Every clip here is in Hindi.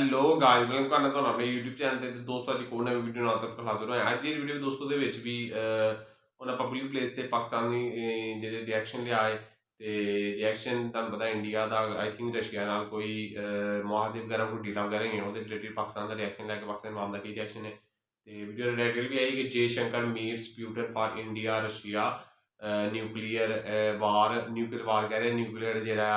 ਹੈਲੋ ਗਾਇਜ਼ ਵੈਲਕਮ ਕਰਨਾ ਤੁਹਾਨੂੰ ਆਪਣੇ YouTube ਚੈਨਲ ਤੇ ਦੋਸਤੋ ਅੱਜ ਕੋਈ ਨਵੀਂ ਵੀਡੀਓ ਨਾਲ ਤੱਕ ਹਾਜ਼ਰ ਹੋਇਆ। ਅੱਜ ਦੀ ਵੀਡੀਓ ਦੋਸਤੋ ਦੇ ਵਿੱਚ ਵੀ ਉਹਨਾਂ ਪਬਲਿਕ ਪਲੇਸ ਤੇ ਪਾਕਿਸਤਾਨੀ ਜਿਹੜੇ ਰਿਐਕਸ਼ਨ ਲਿਆ ਹੈ ਤੇ ਰਿਐਕਸ਼ਨ ਤੁਹਾਨੂੰ ਪਤਾ India the I think Russia ਨਾਲ ਕੋਈ ਮੁਆਹਦੇ ਵਗੈਰਾ ਕੋਈ ਡੀਲਾਂ ਵਗੈਰਾ ਹੀ ਉਹਦੇ ਰਿਲੇਟਿਡ ਪਾਕਿਸਤਾਨ ਦਾ ਰਿਐਕਸ਼ਨ ਲੈ ਕੇ ਪਾਕਿਸਤਾਨ ਆਵਾਮ ਦਾ ਕੀ ਰਿਐਕਸ਼ਨ ਹੈ ਤੇ ਵੀਡੀਓ ਰਿਲੇਟਿਡ ਵੀ ਆਈ ਕਿ Jaishankar meets Putin for India Russia nuclear war ਕਹਿ ਰਹੇ ਨਿਊਕਲੀਅਰ ਜਿਹੜਾ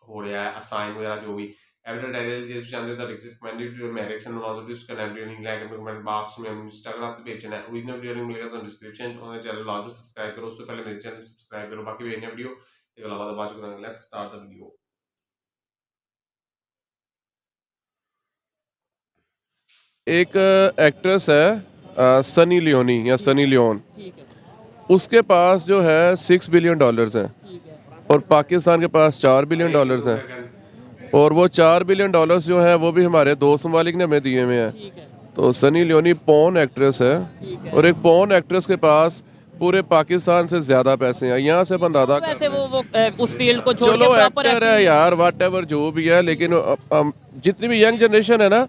ਹੋ ਰਿਹਾ ਹੈ ਅਸਾਈਨ ਵਗੈਰਾ ਜੋ ਵੀ एविडेंट एरियल जे चैनल दा रिकमेंडेड मेरिक्सन knowledge this connecting like comment box में इंस्टाग्राम पे पेज है ओरिजिनल वीडियो लिंक मिलेगा तो डिस्क्रिप्शन और चैनल लाजमी सब्सक्राइब करो। उससे पहले मेरे चैनल सब्सक्राइब करो बाकी वेखने वीडियो इसके अलावा बाद में लेट्स स्टार्ट द वीडियो। एक एक्ट्रेस है सनी लियोनी या सनी लियोन, उसके पास जो है $6 बिलियन हैं और पाकिस्तान के पास $4 बिलियन हैं और वो $4 बिलियन जो हैं वो भी हमारे दोस्त ममालिक ने हमें दिए हुए हैं। तो सनी लियोनी पॉर्न एक्ट्रेस है और एक पॉर्न एक्ट्रेस के पास पूरे पाकिस्तान से ज्यादा पैसे हैं। यहाँ से अंदाजा वैसे वो उस फील्ड को छोड़ चलो के एक्टर है यार वाट एवर जो भी है, लेकिन जितनी भी यंग जनरेशन है ना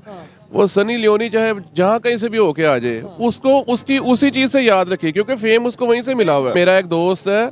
वो सनी लियोनी चाहे जहाँ कहीं से भी होके आ जाए उसको उसकी उसी चीज से याद रखिए क्योंकि फेम उसको वहीं से मिला हुआ है। मेरा एक दोस्त है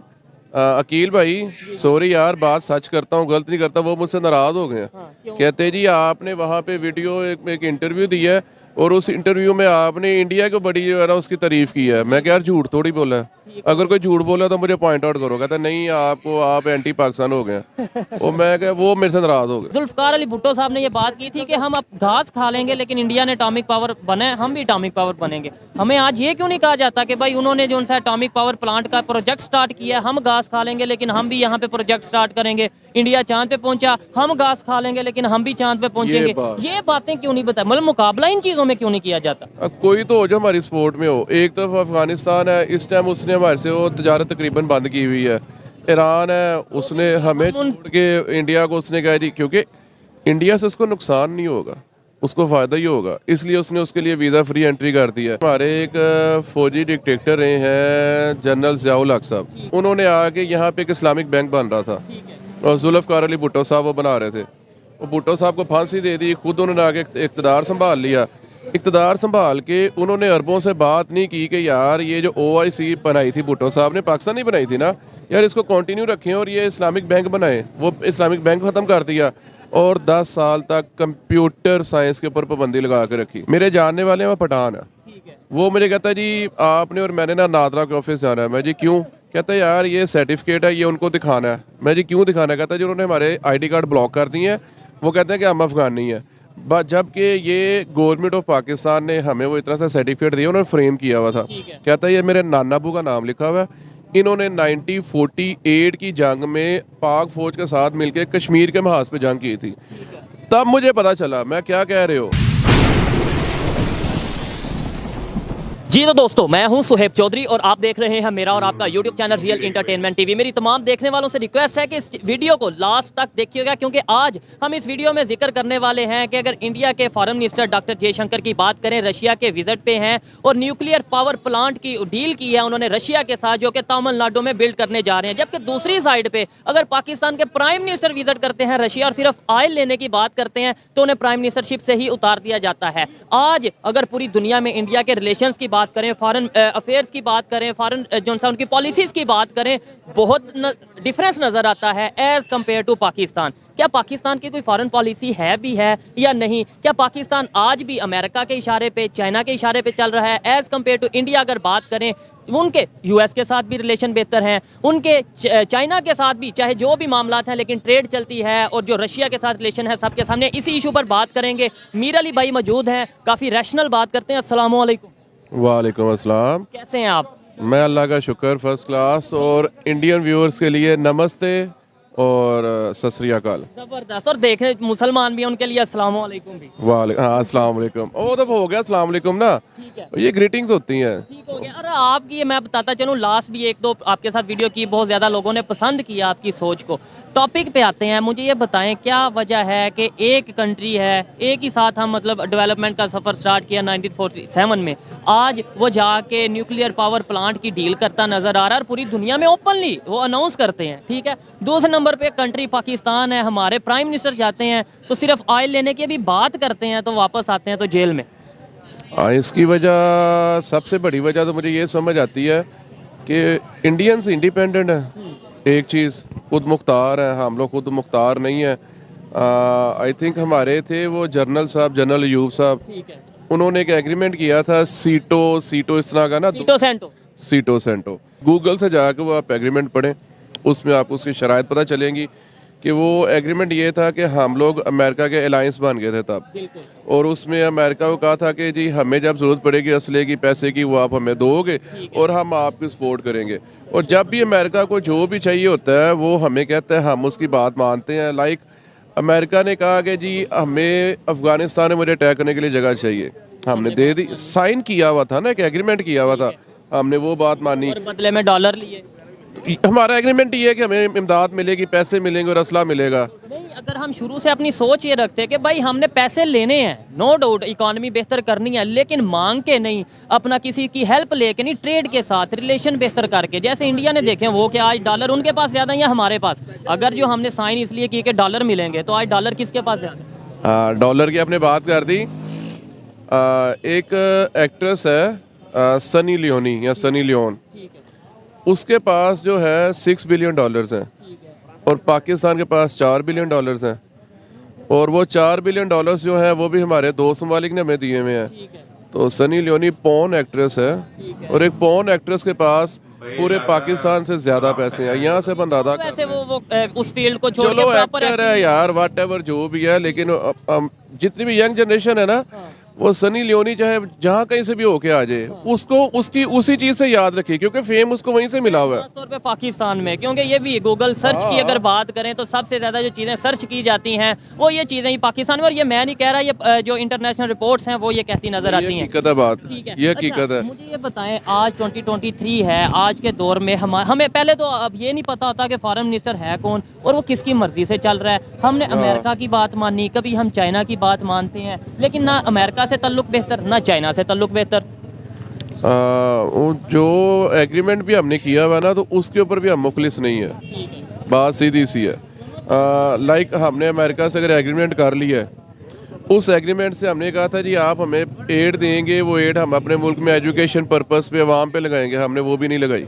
अकील भाई, सॉरी यार बात सच करता हूँ गलत नहीं करता, वो मुझसे नाराज हो गए हैं। कहते जी आपने वहाँ पे वीडियो एक इंटरव्यू दिया है और उस इंटरव्यू में आपने इंडिया को बड़ी जो है ना उसकी तारीफ की है। मैं क्या यार झूठ थोड़ी बोला है, अगर कोई झूठ बोला तो मुझे पॉइंट आउट करो। कहता नहीं आपको आप एंटी पाकिस्तान हो गए वो मैं क्या वो मेरे से नाराज हो गए। जुल्फकार अली भुट्टो साहब ने ये बात की थी कि हम अब घास खा लेंगे लेकिन इंडिया ने एटॉमिक पावर बने, हम भी एटॉमिक पावर बनेंगे। हमें आज ये क्यों नहीं कहा जाता कि भाई उन्होंने जो उनसे एटॉमिक पावर प्लांट का प्रोजेक्ट स्टार्ट किया, हम घास खा लेंगे लेकिन हम भी यहाँ पे प्रोजेक्ट स्टार्ट करेंगे। इंडिया चांद पे पहुंचा, हम घास खा लेंगे लेकिन हम भी चांद पे पहुंचेंगे। ये बातें क्यों नहीं बताई, मतलब मुकाबला इन चीजों में क्यों नहीं किया जाता? कोई तो हो जो हमारी स्पोर्ट में हो। एक तरफ अफगानिस्तान है, इस टाइम उसने हमारे से वो तजारत तकरीबन बंद की हुई है। ईरान है, उसने हमें छोड़ के इंडिया को उसने कहा जी क्योंकि इंडिया से उसको नुकसान नहीं होगा उसको फ़ायदा ही होगा, इसलिए उसने उसके लिए वीज़ा फ्री एंट्री कर दिया है। हमारे एक फौजी डिक्टेटर रहे हैं जनरल ज़ियाउल हक साहब, उन्होंने आके यहाँ पे एक इस्लामिक बैंक बन रहा था और जुल्फ़कार अली भुट्टो साहब वो बना रहे थे। वो भुट्टो साहब को फांसी दे दी, खुद उन्होंने आगे इक़्तिदार संभाल लिया। इक़्तिदार संभाल के उन्होंने अरबों से बात नहीं की कि यार ये जो OIC बनाई थी भुट्टो साहब ने, पाकिस्तान नहीं बनाई थी ना यार, इसको कंटिन्यू रखें और ये इस्लामिक बैंक बनाए। वो इस्लामिक बैंक ख़त्म कर दिया और 10 साल तक कंप्यूटर साइंस के ऊपर पाबंदी लगा के रखी। मेरे जानने वाले हैं, वो पठान है, वो मुझे कहता है जी आपने और मैंने ना नादरा के ऑफिस जाना है। मैं जी क्यों? कहता है यार ये सर्टिफिकेट है, ये उनको दिखाना है। मैं जी क्यों दिखाना है? कहता है जी उन्होंने हमारे ID कार्ड ब्लॉक कर दिए हैं, वो कहते हैं कि हम अफगान नहीं है। जबकि ये गवर्नमेंट ऑफ पाकिस्तान ने हमें वो इतना सा सर्टिफिकेट दिया, उन्होंने फ्रेम किया हुआ था। कहता है ये मेरे नाना अबू का नाम लिखा हुआ है, इन्होंने 1948 की जंग में पाक फौज के साथ मिलकर कश्मीर के महाज पे जंग की थी। तब मुझे पता चला। मैं क्या कह रहे हो जी। तो दोस्तों मैं हूं सुहेब चौधरी और आप देख रहे हैं मेरा और आपका YouTube channel real entertainment TV. मेरी तमाम देखने वालों से रिक्वेस्ट है कि इस वीडियो को लास्ट तक देखिएगा क्योंकि आज हम इस वीडियो में जिक्र करने वाले हैं कि अगर इंडिया के फॉरेन मिनिस्टर डॉक्टर जयशंकर की बात करें, रशिया के विजिट पे हैं और न्यूक्लियर पावर प्लांट की डील की है उन्होंने रशिया के साथ जो कि तमिलनाडु में बिल्ड करने जा रहे हैं। जबकि दूसरी साइड पे अगर पाकिस्तान के प्राइम मिनिस्टर विजिट करते हैं रशिया और सिर्फ ऑयल लेने की बात करते हैं तो उन्हें प्राइम मिनिस्टरशिप से ही उतार दिया जाता है। आज अगर पूरी दुनिया में इंडिया के रिलेशंस की बात करें, फॉरेन अफेयर्स की बात करें, फॉरेन जो उनकी पॉलिसीज की बात करें, बहुत डिफरेंस नजर आता है एज कंपेयर टू पाकिस्तान। क्या पाकिस्तान की कोई फॉरेन पॉलिसी है भी है या नहीं? क्या पाकिस्तान आज भी अमेरिका के इशारे पे, चाइना के इशारे पे चल रहा है एज कंपेयर टू इंडिया? अगर बात करें उनके US के साथ भी रिलेशन बेहतर हैं, उनके चाइना के साथ भी चाहे जो भी मामलात हैं लेकिन ट्रेड चलती है और जो रशिया के साथ रिलेशन है सबके सामने। इसी इशू पर बात करेंगे। मीर अली भाई मौजूद हैं, काफ़ी रैशनल बात करते हैं। अस्सलाम वालेकुम। वालेकुम अस्सलाम। कैसे हैं आप? मैं अल्लाह का शुक्र फर्स्ट क्लास। और इंडियन व्यूअर्स के लिए नमस्ते और सत श्री अकाल। जबरदस्त। और देखें मुसलमान भी हैं उनके लिए अस्सलाम वालेकुम भी। वालेकुम हाँ अस्सलाम वालेकुम। वो तो हो गया अस्सलाम वालेकुम ना, ठीक है, ये ग्रीटिंग्स होती हैं। ठीक हो गया। अरे आपकी मैं बताता चलूँ लास्ट भी एक दो आपके साथ वीडियो की, बहुत ज़्यादा लोगों ने पसंद किया आपकी सोच को। टॉपिक पे आते हैं, मुझे ये बताएं क्या वजह है कि एक कंट्री है, एक ही साथ हम मतलब डेवलपमेंट का सफ़र स्टार्ट किया 1947 में, आज वो जाके न्यूक्लियर पावर प्लांट की डील करता नज़र आ रहा है और पूरी दुनिया में ओपनली वो अनाउंस करते हैं, ठीक है। दूसरे नंबर पे कंट्री पाकिस्तान है, हमारे प्राइम मिनिस्टर जाते हैं तो सिर्फ ऑयल लेने की भी बात करते हैं तो वापस आते हैं तो जेल में। इसकी वजह, सबसे बड़ी वजह तो मुझे ये समझ आती है कि इंडियंस इंडिपेंडेंट है, एक चीज़ खुद मुख्तार है, हम लोग खुद मुख्तार नहीं है। आई थिंक हमारे थे वो जनरल साहब, जनरल अयूब साहब, ठीक है, उन्होंने एक एग्रीमेंट किया था सीटो इस तरह का ना, सीटो सेंटो। सीटो सेंटो। गूगल से जाकर वो आप एग्रीमेंट पढ़ें, उसमें आपको उसकी शराइत पता चलेंगी कि वो एग्रीमेंट ये था कि हम लोग अमेरिका के अलायंस बन गए थे तब, और उसमें अमेरिका को कहा था कि जी हमें जब ज़रूरत पड़ेगी असले की, पैसे की, वो आप हमें दोगे और हम आपकी सपोर्ट करेंगे। और जब भी अमेरिका को जो भी चाहिए होता है वो हमें कहता है, हम उसकी बात मानते हैं। लाइक अमेरिका ने कहा कि जी हमें अफ़गानिस्तान में मुझे अटैक करने के लिए जगह चाहिए, हमने दे दी, साइन किया हुआ था ना, एक एग्रीमेंट किया हुआ था, हमने वो बात मानी। और बदले में डॉलर लिए। हमारा एग्रीमेंट ये है कि हमें इमदाद मिलेगी, पैसे मिलेंगे और असला मिलेगा। नहीं, अगर हम शुरू से अपनी सोच ये रखते कि भाई हमने पैसे लेने हैं, नो डाउट इकोनॉमी बेहतर करनी है, लेकिन मांग के नहीं, अपना किसी की हेल्प लेके नहीं, ट्रेड के साथ रिलेशन बेहतर करके, जैसे इंडिया ने देखे वो कि आज डॉलर उनके पास ज़्यादा है या हमारे पास। अगर जो हमने साइन इसलिए किए कि डॉलर मिलेंगे, तो आज डॉलर किसके पास ज़्यादा है? हाँ, डॉलर की आपने बात कर दी। एक एक्ट्रेस है सनी लियोनी या सनी लियोन, ठीक है, उसके पास जो है $6 बिलियन हैं और पाकिस्तान के पास $4 बिलियन हैं, और वो $4 बिलियन जो हैं वो भी हमारे दोस्त ममालिक ने हमें दिए हुए हैं। ठीक है, तो सनी लियोनी पॉर्न एक्ट्रेस है, और एक पॉर्न एक्ट्रेस के पास पूरे पाकिस्तान से ज्यादा पैसे हैं। यहाँ से बंदादा तो वैसे वो उस फील्ड को छोड़ चलो के प्रॉपर एक्टर है यार, वाट एवर जो भी है, लेकिन जितनी भी यंग जनरेशन है ना, वो सनी लियोनी चाहे जहाँ कहीं से भी होके आ जाए, उसको उसकी उसी चीज से याद रखिए, क्योंकि फेम उसको वहीं से मिला हुआ है। खासतौर पे पाकिस्तान में, क्योंकि ये भी गूगल सर्च की अगर बात करें तो सबसे ज़्यादा जो चीज़ें सर्च की जाती हैं वो ये चीज़ें ही पाकिस्तान में, और ये मैं नहीं कह रहा, ये जो इंटरनेशनल रिपोर्ट्स हैं वो ये कहती नजर आती हैं। हकीकत है बात, ठीक है, ये हकीकत है। मुझे ये बताएं, आज 2023 है, आज के दौर में हमें पहले तो अब ये नहीं पता होता कि फॉरेन मिनिस्टर है कौन और वो किसकी मर्जी से चल रहा है। हमने अमेरिका की बात मानी, कभी हम चाइना की बात मानते हैं, लेकिन ना अमेरिका से तल्लुक बेहतर ना चाइना से तल्लुक बेहतर। वो जो एग्रीमेंट भी हमने किया हुआ ना, तो उसके ऊपर भी हम मुखलिस नहीं है, ठीक है, बात सीधी सी है। लाइक हमने अमेरिका से अगर एग्रीमेंट कर लिया है, उस एग्रीमेंट से हमने कहा था जी आप हमें एड देंगे, वो एड हम अपने मुल्क में एजुकेशन पर्पस पे अवाम पे लगाएंगे, हमने वो भी नहीं लगाई।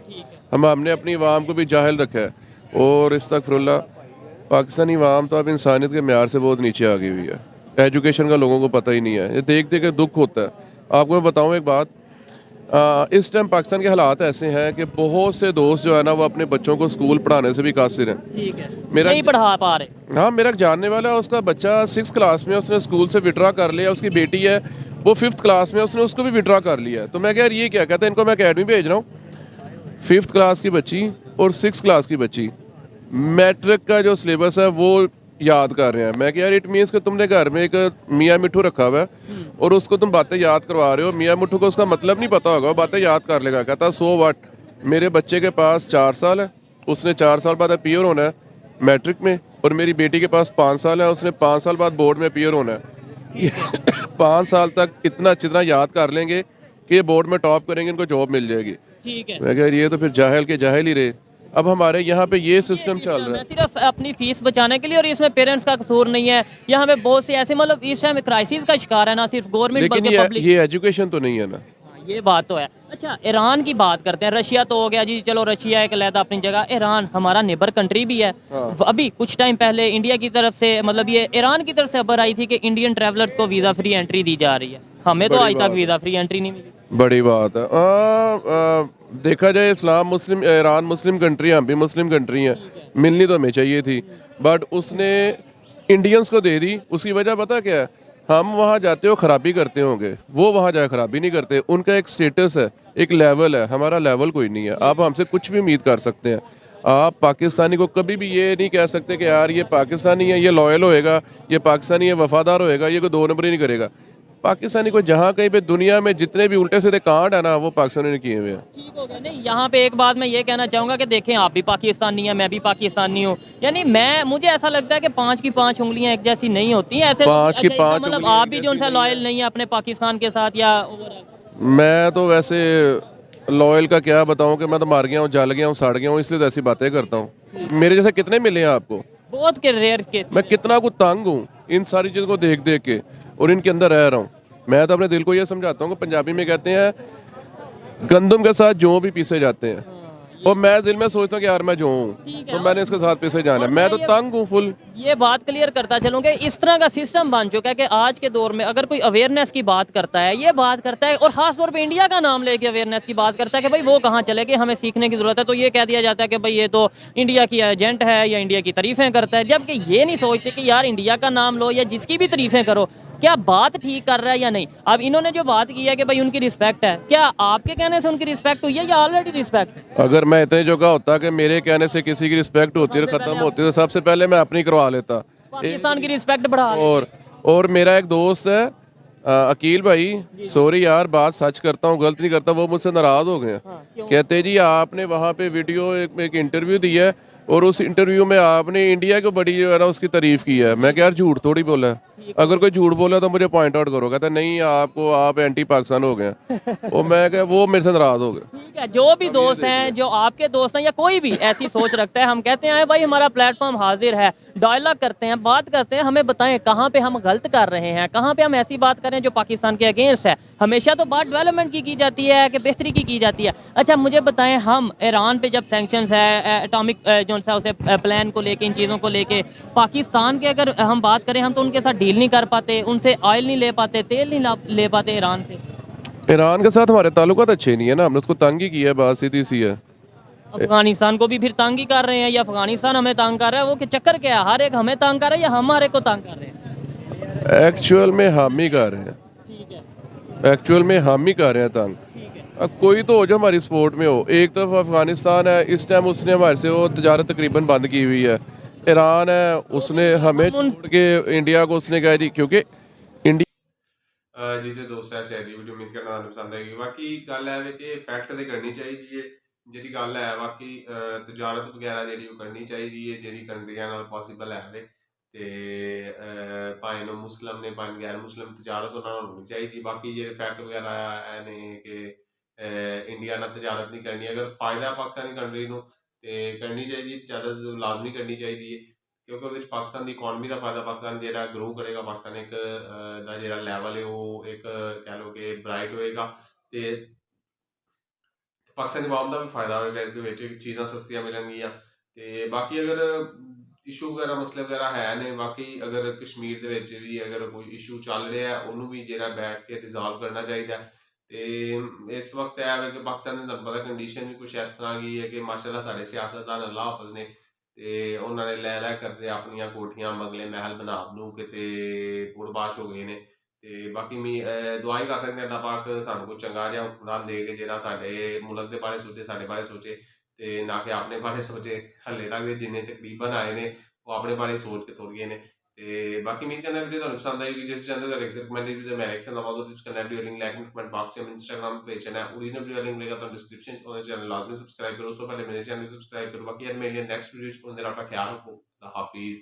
हमने अपनी अवाम को भी जाहिल रखा है, और इस्तग़फिरुल्लाह, पाकिस्तानी अवाम तो अब इंसानियत के म्यार से बहुत नीचे आ गई हुई है। एजुकेशन का लोगों को पता ही नहीं है, ये देख देख के दुख होता है। आपको मैं बताऊँ एक बात, इस टाइम पाकिस्तान के हालात ऐसे हैं कि बहुत से दोस्त जो है ना, वो अपने बच्चों को स्कूल पढ़ाने से भी कासिर हैं। ठीक है, मेरा नहीं पढ़ा पा रहे। हाँ, मेरा एक जानने वाला है, उसका बच्चा 6th क्लास में, उसने स्कूल से विड्रॉ कर लिया। उसकी बेटी है वो 5th क्लास में, उसने उसको भी विड्रॉ कर लिया। तो मैं कह यार ये क्या, कहता है इनको मैं अकेडमी भेज रहा हूँ। 5th क्लास की बच्ची और 6th क्लास की बच्ची मैट्रिक का जो सिलेबस है वो याद कर रहे हैं। मैं कह यार इट मीन्स कि तुमने घर में एक मियाँ मिट्ठू रखा हुआ है और उसको तुम बातें याद करवा रहे हो। मियाँ मिट्ठू को उसका मतलब नहीं पता होगा, वो बातें याद कर लेगा। कहता सो व्हाट, मेरे बच्चे के पास 4 साल है, उसने 4 साल बाद अपीयर होना है मैट्रिक में, और मेरी बेटी के पास 5 साल है, उसने 5 साल बाद बोर्ड में अपीयर होना है। 5 साल तक इतना अच्छी याद कर लेंगे कि ये बोर्ड में टॉप करेंगे, इनको जॉब मिल जाएगी। ठीक है, मैं कह ये तो फिर जाहिल के जाहिल ही रहे। अब हमारे यहाँ पे ये सिस्टम चल रहा है सिर्फ अपनी फीस बचाने के लिए, और इसमें पेरेंट्स का कसूर नहीं है। यहाँ पे बहुत से ऐसे मतलब इस टाइम क्राइसिस का शिकार है, ना सिर्फ गवर्नमेंट लेकिन बल्कि पब्लिक। ये एजुकेशन तो नहीं है ना। ये बात तो है। अच्छा, ईरान की बात करते हैं। रशिया तो हो गया जी, चलो रशिया एक अलग अपनी जगह, ईरान हमारा नेबर कंट्री भी है। अभी कुछ टाइम पहले इंडिया की तरफ से, मतलब ये ईरान की तरफ से खबर आई थी कि इंडियन ट्रैवलर्स को वीज़ा फ्री एंट्री दी जा रही है। हमें तो आज तक वीज़ा फ्री एंट्री नहीं मिली। बड़ी बात है। देखा जाए इस्लाम मुस्लिम, ईरान मुस्लिम कंट्री, हम भी मुस्लिम कंट्री हैं, मिलनी तो हमें चाहिए थी, बट उसने इंडियंस को दे दी। उसकी वजह पता क्या है, हम वहाँ जाते हो खराबी करते होंगे, वो वहाँ जाए खराबी नहीं करते। उनका एक स्टेटस है, एक लेवल है, हमारा लेवल कोई नहीं है। आप हमसे कुछ भी उम्मीद कर सकते हैं। आप पाकिस्तानी को कभी भी ये नहीं कह सकते कि यार ये पाकिस्तानी है, ये लॉयल होएगा, ये पाकिस्तानी है, वफादार होएगा, ये कोई 2 नंबर ही नहीं करेगा। पाकिस्तानी को जहाँ कहीं पे दुनिया में जितने भी उल्टे सीधे कांड है ना वो पाकिस्तानी ने किए हुए हैं। ठीक हो गया। नहीं, यहाँ पे एक बात मैं ये कहना चाहूँगा कि देखें, आप भी पाकिस्तानी हैं, मैं भी पाकिस्तानी हूँ। यानी मुझे ऐसा लगता है कि 5 की 5 उंगलियाँ एक जैसी नहीं होती हैं। ऐसे 5 की अच्छा, इसका 5 मतलब उंगलियां आप एक भी जो जैसी सा नहीं लॉयल है। नहीं है अपने पाकिस्तान के साथ या ओवरऑल? मैं तो वैसे लॉयल का क्या बताऊं कि मैं तो मार गया हूँ, जल गया हूँ, सड़ गया हूँ, इसलिए तो ऐसी बातें करता हूँ। मेरे जैसे कितने मिले हैं आपको? बहुत के रेयर केस। मैं कितना कुछ तंग हूँ इन सारी चीज़ों को देख देख के और इनके अंदर रह रहा हूँ। मैं तो अपने दिल को ये समझाता हूँ कि पंजाबी में कहते हैं गंदम के साथ जौ भी पीसे जाते हैं, और मैं दिल में सोचता हूँ कि यार मैं जौ हूँ तो मैंने इसके साथ पीसे जाना है। मैं तो तंग हूँ फुल। ये बात क्लियर करता चलूँ कि इस तरह का सिस्टम बन चुका है कि आज के दौर में अगर कोई अवेयरनेस की बात करता है, ये बात करता है और खास तौर पे इंडिया का नाम लेके अवेयरनेस की बात करता है कि भाई वो कहाँ चले गए, हमें सीखने की जरूरत है, तो ये कह दिया जाता है कि भाई ये तो इंडिया की एजेंट है या इंडिया की तारीफें करता है। जबकि ये नहीं सोचते कि यार इंडिया का नाम लो या जिसकी भी तारीफें करो, क्या बात ठीक कर रहा है या नहीं। अब इन्होंने जो बात की है कि भाई उनकी रिस्पेक्ट है, क्या आपके कहने से उनकी रिस्पेक्ट हुई है या ऑलरेडी रिस्पेक्ट है? अगर मैं इतने जगह होता कि मेरे कहने से किसी की रिस्पेक्ट होती और ख़त्म होती तो सबसे पहले मैं अपनी करवा लेता। पाकिस्तान की रिस्पेक्ट बढ़ा रहे और मेरा एक दोस्त है अकील भाई, सॉरी यार बात सच करता हूँ, गलत नहीं करता, वो मुझसे नाराज़ हो गए हैं। कहते जी आपने वहाँ पे वीडियो एक इंटरव्यू दिया है और उस इंटरव्यू में आपने इंडिया को बड़ी जो है ना उसकी तारीफ की है। मैं क्या यार झूठ थोड़ी बोला है, अगर कोई झूठ बोला तो मुझे पॉइंट आउट करो। कहता नहीं आप एंटी पाकिस्तान हो गए हैं। और मैं क्या, वो मेरे से नाराज़ हो गए। ठीक है, जो भी दोस्त हैं, जो आपके दोस्त हैं या कोई भी ऐसी सोच रखता है, हम कहते हैं भाई हमारा प्लेटफॉर्म हाजिर है, डायलॉग करते हैं, बात करते हैं, हमें बताएं कहाँ पे हम गलत कर रहे हैं, कहाँ पे हम ऐसी बात करें जो पाकिस्तान के अगेंस्ट है। हमेशा तो बात डेवलपमेंट की जाती है कि बेहतरी की जाती है। अच्छा मुझे बताएं, हम ईरान पे जब सैंक्शंस है एटॉमिक जो सा उसे प्लान को लेके, इन चीज़ों को लेके, पाकिस्तान के अगर हम बात करें, हम तो उनके साथ डील नहीं कर पाते, उनसे ऑयल नहीं ले पाते, तेल नहीं ले पाते ईरान से। ईरान के साथ हमारे ताल्लुकात अच्छे नहीं है ना, हमने उसको तंग ही किया है, बात सीधी सी है। अफगानिस्तान को भी फिर तंग ही कर रहे हैं या अफगानिस्तान हमें तंग कर रहा है? वो कि चक्कर क्या है, हर एक हमें तंग कर रहा है या हमारे को तंग कर रहे हैं? एक्चुअल में हम ही कर रहे हैं, ठीक है, एक्चुअल में हम ही कर रहे हैं तंग। ठीक है। अब कोई तो हो जो हमारी सपोर्ट में हो। एक तरफ अफगानिस्तान है, इस टाइम उसने हमारे से वो तजारत तकरीबन बंद की हुई है। ईरान है, उसने हमें छोड़ के इंडिया को उसने कहा जी, क्योंकि इंडिया ਜਿਹਦੇ ਦੋਸਤ ਐ ਸ਼ਾਇਦ ਵੀਡੀਓ ਉਮੀਦ ਕਰਨਾ ਤੁਹਾਨੂੰ ਪਸੰਦ ਆਏਗੀ। ਬਾਕੀ ਗੱਲ ਹੈ ਵੇ ਕਿ ਫੈਕਟ ਤੇ ਕਰਨੀ ਚਾਹੀਦੀ ਹੈ ਜਿਹੜੀ ਗੱਲ ਹੈ। ਬਾਕੀ ਤਜਾਰਤ ਵਗੈਰਾ ਜਿਹੜੀ ਉਹ ਕਰਨੀ ਚਾਹੀਦੀ ਹੈ ਜਿਹੜੀ ਕੰਟਰੀਆਂ ਨਾਲ ਪੋਸੀਬਲ ਹੈ ਵੇ, ਤੇ ਭਾਵੇਂ ਉਹ ਮੁਸਲਮ ਨੇ ਭਾਵੇਂ ਗੈਰ ਮੁਸਲਮ, ਤਜਾਰਤ ਉਹਨਾਂ ਨਾਲ ਹੋਣੀ ਚਾਹੀਦੀ। ਬਾਕੀ ਜਿਹੜੇ ਫੈਕਟ ਵਗੈਰਾ ਇਹ ਨੇ ਕਿ ਇੰਡੀਆ ਨਾਲ ਤਜਾਰਤ ਨਹੀਂ ਕਰਨੀ, ਅਗਰ ਫਾਇਦਾ ਪਾਕਿਸਤਾਨੀ ਕੰਟਰੀ ਨੂੰ ਤੇ ਕਰਨੀ ਚਾਹੀਦੀ ਤਜਾਰਤ, ਲਾਜ਼ਮੀ ਕਰਨੀ ਚਾਹੀਦੀ ਹੈ, ਕਿਉਂਕਿ ਉਹਦੇ 'ਚ ਪਾਕਿਸਤਾਨ ਦੀ ਇਕੋਨਮੀ ਦਾ ਫਾਇਦਾ, ਪਾਕਿਸਤਾਨ ਜਿਹੜਾ ਗਰੋ ਕਰੇਗਾ, ਪਾਕਿਸਤਾਨ ਇੱਕ ਦਾ ਜਿਹੜਾ ਲੈਵਲ ਹੈ ਉਹ ਇੱਕ ਕਹਿ ਲਓ ਕਿ ਬ੍ਰਾਈਟ ਹੋਏਗਾ, ਤੇ ਪਾਕਿਸਤਾਨੀ ਆਵਾਮ ਦਾ ਵੀ ਫਾਇਦਾ ਹੋਏਗਾ ਇਸ ਦੇ ਵਿੱਚ, ਚੀਜ਼ਾਂ ਸਸਤੀਆਂ ਮਿਲਣਗੀਆਂ। ਤੇ ਬਾਕੀ ਅਗਰ ਇਸ਼ੂ ਵਗੈਰਾ ਮਸਲੇ ਵਗੈਰਾ ਹੈ ਨੇ, ਬਾਕੀ ਅਗਰ ਕਸ਼ਮੀਰ ਦੇ ਵਿੱਚ ਵੀ ਅਗਰ ਕੋਈ ਇਸ਼ੂ ਚੱਲ ਰਿਹਾ ਉਹਨੂੰ ਵੀ ਜਿਹੜਾ ਬੈਠ ਕੇ ਰਿਜ਼ੋਲਵ ਕਰਨਾ ਚਾਹੀਦਾ। ਤੇ ਇਸ ਵਕਤ ਇਹ ਹੈ ਕਿ ਪਾਕਿਸਤਾਨ ਦੀ ਤੁਹਾਨੂੰ ਪਤਾ ਕੰਡੀਸ਼ਨ ਵੀ ਕੁਛ ਇਸ ਤਰ੍ਹਾਂ ਦੀ ਹੈ ਕਿ ਮਾਸ਼ਾਅੱਲਾ ਸਾਡੇ ਸਿਆਸਤਦਾਨ ਅੱਲਾ ਹਾਫਿਜ਼ ਨੇ, ਤੇ ਉਹਨਾਂ ਨੇ ਲੈ ਲੈ ਕਰਜ਼ੇ ਆਪਣੀਆਂ ਕੋਠੀਆਂ ਬੰਗਲੇ ਮਹਿਲ ਬਣਾ ਬਣੂ ਕੇ ਤੇ ਪੁਰਬਾਸ਼ ਹੋ ਗਏ ਨੇ। ਤੇ ਬਾਕੀ ਦੁਆ ਹੀ ਕਰ ਸਕਦੇ ਹਾਂ ਅੱਲਾ ਪਾਕ ਸਾਨੂੰ ਕੋਈ ਚੰਗਾ ਜਿਹਾ ਹੁਕਮਰਾਨ ਦੇ ਕੇ ਜਿਹੜਾ ਸਾਡੇ ਮੁਲਕ ਦੇ ਬਾਰੇ ਸੋਚੇ, ਸਾਡੇ ਬਾਰੇ ਸੋਚੇ, ਤੇ ਨਾ ਕਿ ਆਪਣੇ ਬਾਰੇ ਸੋਚੇ। ਹੱਲੇ ਤੱਕ ਦੇ ਜਿੰਨੇ ਤਕਰੀਬਨ ਆਏ ਨੇ ਉਹ ਆਪਣੇ ਬਾਰੇ ਸੋਚ ਕੇ ਤੁਰ ਗਏ ਨੇ। ਤੇ ਬਾਕੀ ਉਮੀਦ ਕਰਦਾ ਵੀਡੀਓ ਤੁਹਾਨੂੰ ਪਸੰਦ ਆਏਗੀ। ਜਿਸ ਚੈਨਲ ਦਾ ਰਿਕਮੈਂਡਡ ਵੀਡੀਓ ਮੈਂ ਐਕਸ਼ਨ ਦਵਾਂਗਾ, ਤੁਸੀਂ connect video link comment box में इंस्टाग्राम पेज है ओरिजिनल वीडियो लिंक मिलेगा तो डिस्क्रिप्शन और चैनल लाजमी सब्सक्राइब करो। सो पहले मेरे चैनल को सब्सक्राइब करो। बाकी यार मेरे नेक्स्ट वीडियो में आपका ख्याल रखो। हाफिज।